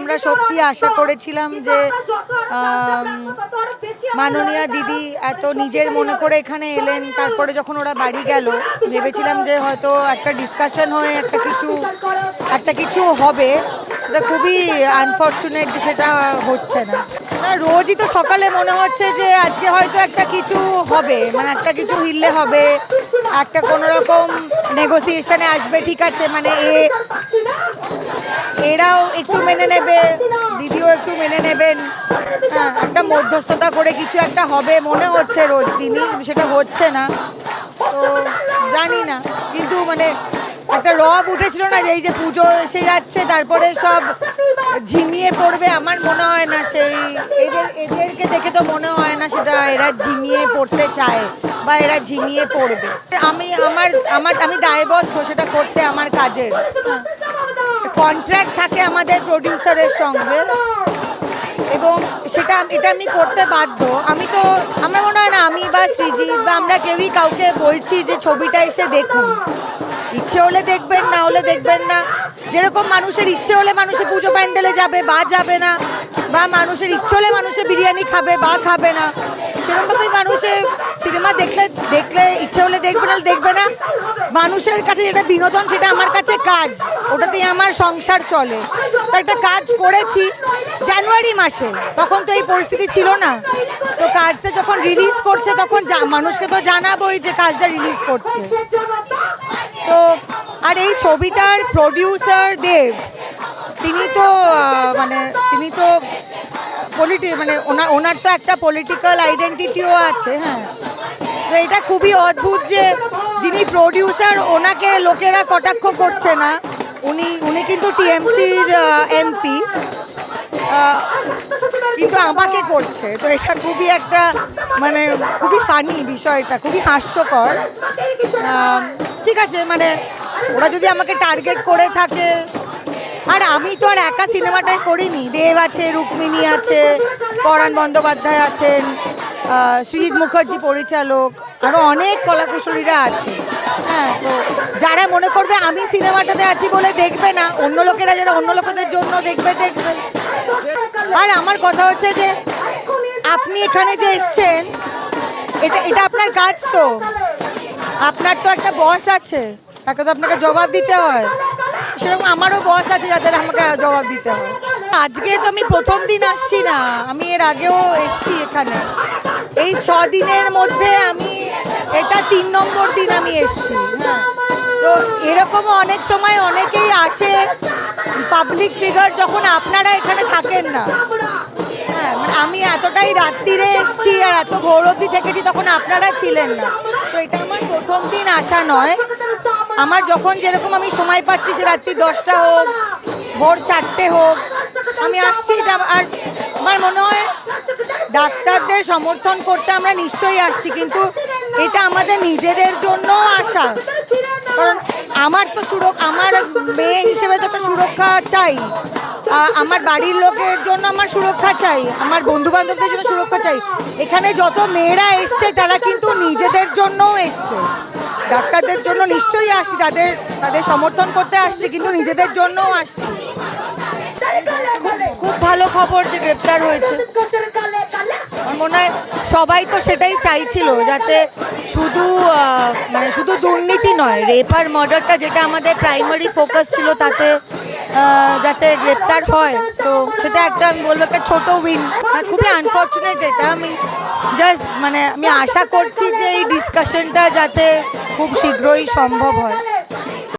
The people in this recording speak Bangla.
আমরা সত্যি আশা করেছিলাম যে মাননীয়া দিদি এত নিজের মনে করে এখানে এলেন, তারপরে যখন ওরা বাড়ি গেল ভেবেছিলাম যে হয়তো একটা ডিসকাশন হয়ে একটা কিছু হবে। এটা খুবই আনফর্চুনেট যে সেটা হচ্ছে না। রোজই তো সকালে মনে হচ্ছে যে আজকে হয়তো একটা কিছু হবে, মানে একটা কিছু হিললে হবে, একটা কোনো রকম নেগোসিয়েশনে আসবে, ঠিক আছে, মানে এরাও একটু মেনে নেবে, দিদিও একটু মেনে নেবেন, হ্যাঁ, একটা মধ্যস্থতা করে কিছু একটা হবে মনে হচ্ছে রোজ দিনই, কিন্তু সেটা হচ্ছে না। তো জানি না, কিন্তু মানে একটা রব উঠেছিল না যে এই যে পুজো এসে যাচ্ছে তারপরে সব ঝিমিয়ে পড়বে, আমার মনে হয় না সেই এদেরকে দেখে তো মনে হয় না সেটা এরা ঝিমিয়ে পড়তে চায় বা এরা ঝিমিয়ে পড়বে। আমি দায়বদ্ধ সেটা করতে, আমার কাজের কন্ট্রাক্ট থাকে আমাদের প্রডিউসারের সঙ্গে এবং এটা আমি করতে বাধ্য। আমার মনে হয় না আমি বা সৃজিত বা আমরা কেউই কাউকে বলছি যে ছবিটা এসে দেখুন, ইচ্ছে হলে দেখবেন, না হলে দেখবেন না। যেরকম মানুষের ইচ্ছে হলে মানুষের পুজো প্যান্ডেলে যাবে বা যাবে না, বা মানুষের ইচ্ছে হলে মানুষের বিরিয়ানি খাবে বা খাবে না, সেরকমভাবেই মানুষের সিনেমা দেখলে ইচ্ছে হলে দেখবে না দেখবে না। মানুষের কাছে যেটা বিনোদন সেটা আমার কাছে কাজ, ওটাতেই আমার সংসার চলে। তো একটা কাজ করেছি জানুয়ারি মাসে, তখন তো এই পরিস্থিতি ছিল না। তো কাজটা যখন রিলিজ করছে তখন মানুষকে তো জানাবোই যে কাজটা রিলিজ করছে। তো আর এই ছবিটার প্রডিউসার দেব, তিনি তো মানে ওনার তো একটা পলিটিক্যাল আইডেন্টিটিও আছে। হ্যাঁ, তো এটা খুবই অদ্ভুত যে যিনি প্রডিউসার ওনাকে লোকেরা কটাক্ষ করছে না, উনি কিন্তু টিএমসির এমপি, কিন্তু আমাকে করছে। তো এটা খুবই একটা মানে খুবই ফানি বিষয়টা, খুবই হাস্যকর। ঠিক আছে, মানে ওরা যদি আমাকে টার্গেট করে থাকে, আর আমি তো আর একা সিনেমাটাই করিনি, দেব আছে, রুক্মিণী আছে, পরাণ বন্দ্যোপাধ্যায় আছেন, সৃজিত মুখার্জি পরিচালক, আরও অনেক কলাকুশলীরা আছে। হ্যাঁ, তো যারা মনে করবে আমি সিনেমাটাতে আছি বলে দেখবে না, অন্য লোকেরা যারা অন্য লোকেদের জন্য দেখবে। আর আমার কথা হচ্ছে যে আপনি এখানে যে এসছেন, এটা আপনার কাজ, তো আপনার তো একটা বস আছে, তাকে তো আপনাকে জবাব দিতে হয়। সেরকম আমারও বস আছে যাদের আমাকে জবাব দিতে হয়। আজকে তো আমি প্রথম দিন আসছি না, আমি এর আগেও এসছি এখানে। এই 6 দিনের মধ্যে এটা 3 নম্বর দিন আমি এসছি। হ্যাঁ, তো এরকমও অনেক সময় অনেকেই আসে পাবলিক ফিগার যখন আপনারা এখানে থাকেন না। হ্যাঁ, মানে আমি এতটাই রাত্রিরে এসছি আর এত ভোর অবধি থেকেছি, তখন আপনারা ছিলেন না। তো এটা আমার প্রথম দিন আসা নয়, আমার যখন যেরকম আমি সময় পাচ্ছি, সে রাত্রি 10টা হোক, ভোর 4টে হোক, আমি আসছি। এটা আর আমার মনে হয় ডাক্তারদের সমর্থন করতে আমরা নিশ্চয়ই আসছি, কিন্তু এটা আমাদের নিজেদের জন্য আসা। কারণ আমার মেয়ে হিসেবে তো একটা সুরক্ষা চাই, আমার বাড়ির লোকের জন্য আমার সুরক্ষা চাই, আমার বন্ধু বান্ধবদের জন্য সুরক্ষা চাই। এখানে যত মেয়েরা এসছে তারা কিন্তু নিজেদের জন্যও এসছে, ডাক্তারদের জন্য নিশ্চয়ই আসছি, তাদের সমর্থন করতে আসছি, কিন্তু নিজেদের জন্যও আসছি। খুব ভালো খবর যে গ্রেপ্তার হয়েছে। আমার মনে হয় সবাই তো সেটাই চাইছিল, যাতে শুধু দুর্নীতি নয়, রেপ আর মার্ডারটা যেটা আমাদের প্রাইমারি ফোকাস ছিল, তাতে যাতে গ্রেপ্তার হয়। তো সেটা একটা, আমি বলবো, একটা ছোটো উইন। খুবই আনফর্চুনেট এটা। আমি আশা করছি যে এই ডিসকাশনটা যাতে খুব শীঘ্রই সম্ভব হয়।